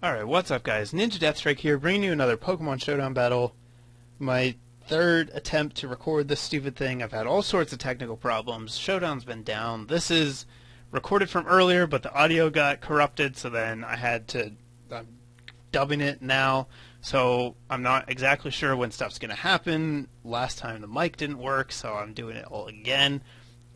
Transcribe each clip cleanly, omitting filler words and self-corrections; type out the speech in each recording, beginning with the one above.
Alright, what's up guys? NinjaDeathStrike here, bringing you another Pokemon Showdown battle. My third attempt to record this stupid thing. I've had all sorts of technical problems. Showdown's been down. This is recorded from earlier, but the audio got corrupted, so then I'm dubbing it now. So I'm not exactly sure when stuff's going to happen. Last time the mic didn't work, so I'm doing it all again.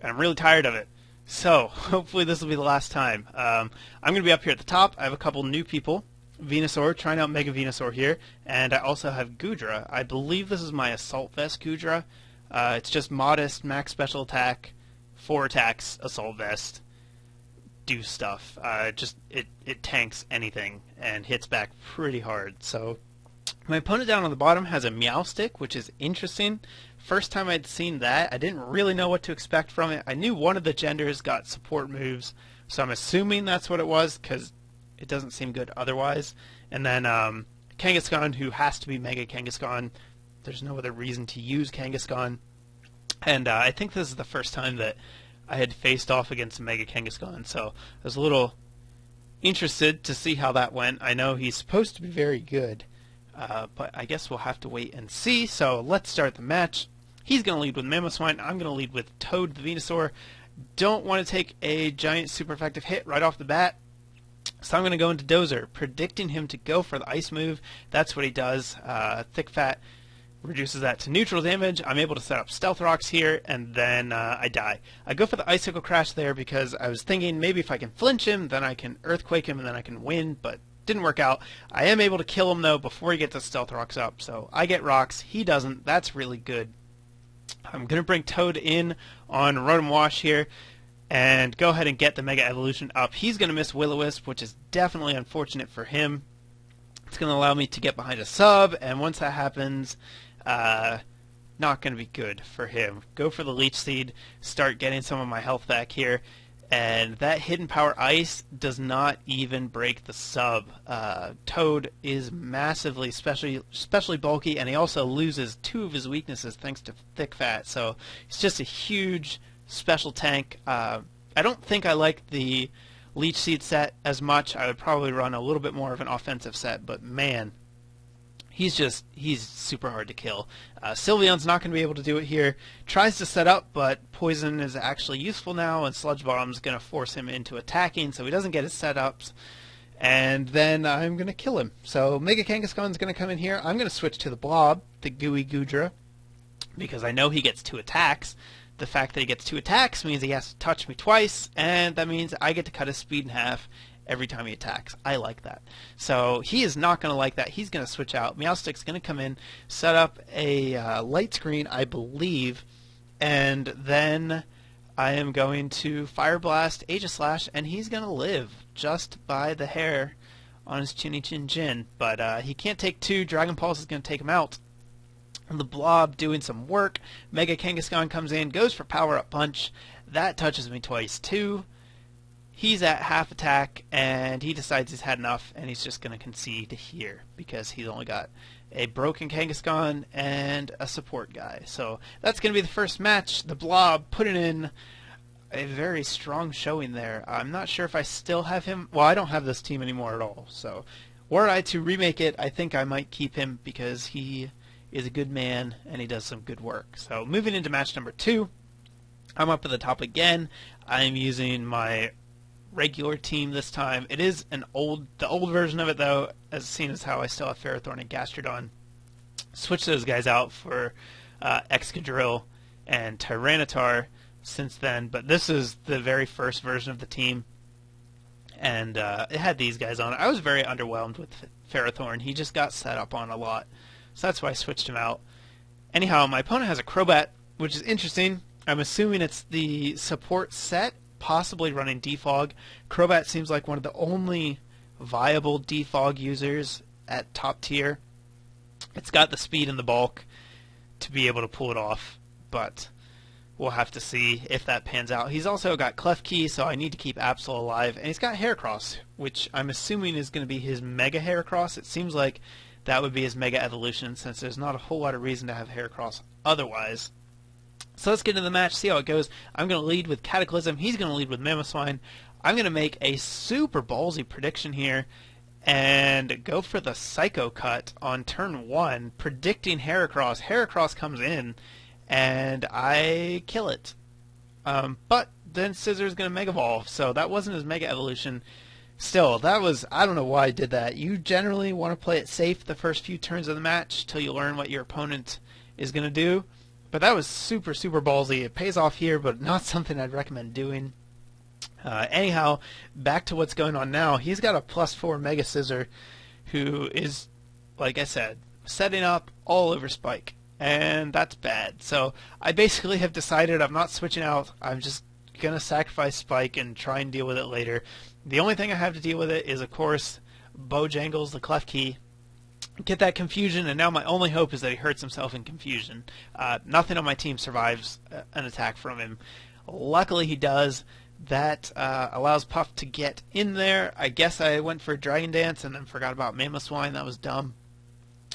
And I'm really tired of it. So, hopefully this will be the last time. I'm going to be up here at the top. I have a couple new people. Venusaur, trying out Mega Venusaur here, and I also have Goodra. I believe this is my Assault Vest Goodra. It's just modest, max special attack, 4 attacks, Assault Vest, do stuff. It tanks anything and hits back pretty hard. So my opponent down on the bottom has a Meowstick, which is interesting. First time I'd seen that, I didn't really know what to expect from it. I knew one of the genders got support moves, so I'm assuming that's what it was, because it doesn't seem good otherwise. And then Kangaskhan, who has to be Mega Kangaskhan. There's no other reason to use Kangaskhan. And I think this is the first time that I had faced off against Mega Kangaskhan, so I was a little interested to see how that went. I know he's supposed to be very good, but I guess we'll have to wait and see. So let's start the match. He's going to lead with Mamoswine. I'm going to lead with Toad the Venusaur. Don't want to take a giant super effective hit right off the bat. So I'm going to go into Dozer, predicting him to go for the ice move. That's what he does. Thick Fat reduces that to neutral damage. I'm able to set up Stealth Rocks here, and then I die. I go for the Icicle Crash there because I was thinking maybe if I can flinch him, then I can Earthquake him, and then I can win, but didn't work out. I am able to kill him, though, before he gets the Stealth Rocks up. So I get Rocks. He doesn't. That's really good. I'm going to bring Toad in on Rotom Wash here and go ahead and get the Mega Evolution up. He's going to miss Will-O-Wisp, which is definitely unfortunate for him. It's going to allow me to get behind a sub, and once that happens, not going to be good for him. Go for the Leech Seed, start getting some of my health back here, and that Hidden Power Ice does not even break the sub. Toad is massively, especially bulky, and he also loses 2 of his weaknesses thanks to Thick Fat, so he's just a huge special tank. I don't think I like the Leech Seed set as much. I would probably run a little bit more of an offensive set, but man, he's super hard to kill. Sylveon's not going to be able to do it here. Tries to set up, but Poison is actually useful now, and Sludge Bomb's going to force him into attacking, so he doesn't get his setups. And then I'm going to kill him. So Mega Kangaskhan's going to come in here. I'm going to switch to the Blob, the Gooey Goodra, because I know he gets 2 attacks. The fact that he gets 2 attacks means he has to touch me twice, and that means I get to cut his speed in half every time he attacks. I like that. So he is not going to like that. He's going to switch out. Meowstick's going to come in, set up a light screen, I believe, and then I am going to Fire Blast, Aegislash, and he's going to live just by the hair on his chinny chin chin. But he can't take 2. Dragon Pulse is going to take him out. And the Blob doing some work. Mega Kangaskhan comes in, goes for Power Up Punch. That touches me twice too. He's at half attack, and he decides he's had enough, and he's just going to concede here because he's only got a broken Kangaskhan and a support guy. So that's going to be the first match. The Blob putting in a very strong showing there. I'm not sure if I still have him. Well, I don't have this team anymore at all. So were I to remake it, I think I might keep him because he is a good man and he does some good work. So moving into match number 2, I'm up at the top again. I'm using my regular team this time. It is the old version of it though, as seen as how I still have Ferrothorn and Gastrodon. Switch those guys out for Excadrill and Tyranitar since then, but this is the very first version of the team, and it had these guys on it. I was very underwhelmed with Ferrothorn. He just got set up on a lot, so that's why I switched him out. Anyhow, my opponent has a Crobat, which is interesting. I'm assuming it's the support set, possibly running Defog. Crobat seems like one of the only viable Defog users at top tier. It's got the speed and the bulk to be able to pull it off, but we'll have to see if that pans out. He's also got Klefki, so I need to keep Absol alive, and he's got Heracross, which I'm assuming is going to be his Mega Heracross. It seems like that would be his Mega Evolution, since there's not a whole lot of reason to have Heracross otherwise. So let's get into the match, see how it goes. I'm going to lead with Cataclysm. He's going to lead with Mamoswine. I'm going to make a super ballsy prediction here and go for the Psycho Cut on turn 1, predicting Heracross. Heracross comes in, and I kill it. But then Scissor's going to Mega Evolve, so that wasn't his Mega Evolution. Still, that was, I don't know why I did that. You generally want to play it safe the first few turns of the match till you learn what your opponent is going to do. But that was super, super ballsy. It pays off here, but not something I'd recommend doing. Anyhow, back to what's going on now. He's got a +4 Mega Scissor who is, like I said, setting up all over Spike. And that's bad. So I basically have decided I'm not switching out. I'm just going to sacrifice Spike and try and deal with it later. The only thing I have to deal with it is, of course, Bojangles, the Clef Key. Get that confusion, and now my only hope is that he hurts himself in confusion. Nothing on my team survives an attack from him. Luckily he does. That allows Puff to get in there. I guess I went for Dragon Dance and then forgot about Mamoswine. That was dumb.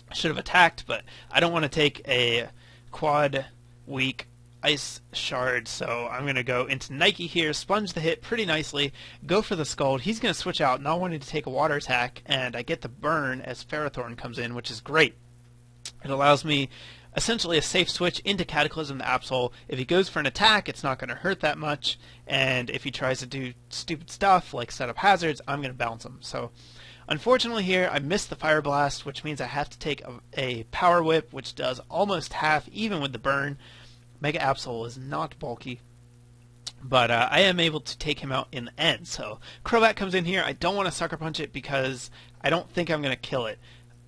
I should have attacked, but I don't want to take a quad weak Ice Shard, so I'm going to go into Nike here, sponge the hit pretty nicely, go for the Scald. He's going to switch out, not wanting to take a water attack, and I get the burn as Ferrothorn comes in, which is great. It allows me essentially a safe switch into Cataclysm the Absol. If he goes for an attack, it's not going to hurt that much, and if he tries to do stupid stuff like set up hazards, I'm going to bounce him. So unfortunately here, I missed the Fire Blast, which means I have to take a Power Whip, which does almost half, even with the burn. Mega Absol is not bulky, but I am able to take him out in the end. So Crobat comes in here. I don't want to Sucker Punch it because I don't think I'm going to kill it.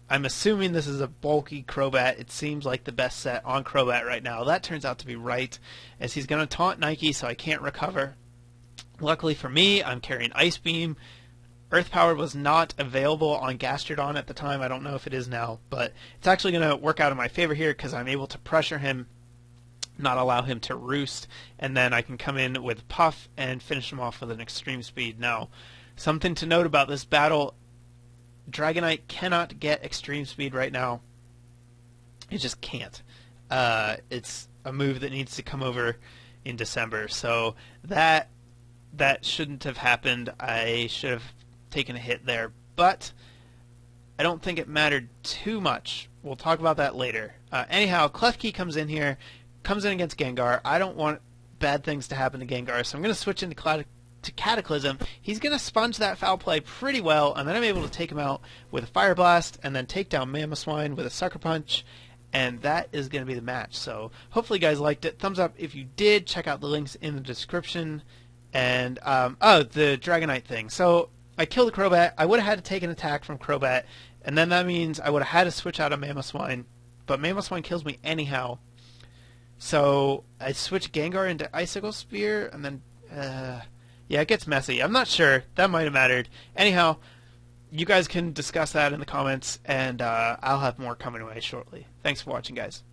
I'm assuming this is a bulky Crobat. It seems like the best set on Crobat right now. That turns out to be right, as he's going to taunt Nike, so I can't recover. Luckily for me, I'm carrying Ice Beam. Earth Power was not available on Gastrodon at the time. I don't know if it is now, but it's actually going to work out in my favor here because I'm able to pressure him, not allow him to roost, and then I can come in with Puff and finish him off with an Extreme Speed. Now, something to note about this battle, Dragonite cannot get Extreme Speed right now. It just can't. It's a move that needs to come over in December, so that shouldn't have happened. I should have taken a hit there, but I don't think it mattered too much. We'll talk about that later. Anyhow, Klefki comes in here, comes in against Gengar. I don't want bad things to happen to Gengar, so I'm going to switch into Cataclysm. He's going to sponge that foul play pretty well, and then I'm able to take him out with a Fire Blast, and then take down Mamoswine with a Sucker Punch, and that is going to be the match. So hopefully you guys liked it. Thumbs up if you did. Check out the links in the description. And, the Dragonite thing. So I killed the Crobat. I would have had to take an attack from Crobat, and then that means I would have had to switch out of Mamoswine, but Mamoswine kills me anyhow. So I switch Gengar into Icicle Spear, and then, yeah, it gets messy. I'm not sure. That might have mattered. Anyhow, you guys can discuss that in the comments, and I'll have more coming away shortly. Thanks for watching, guys.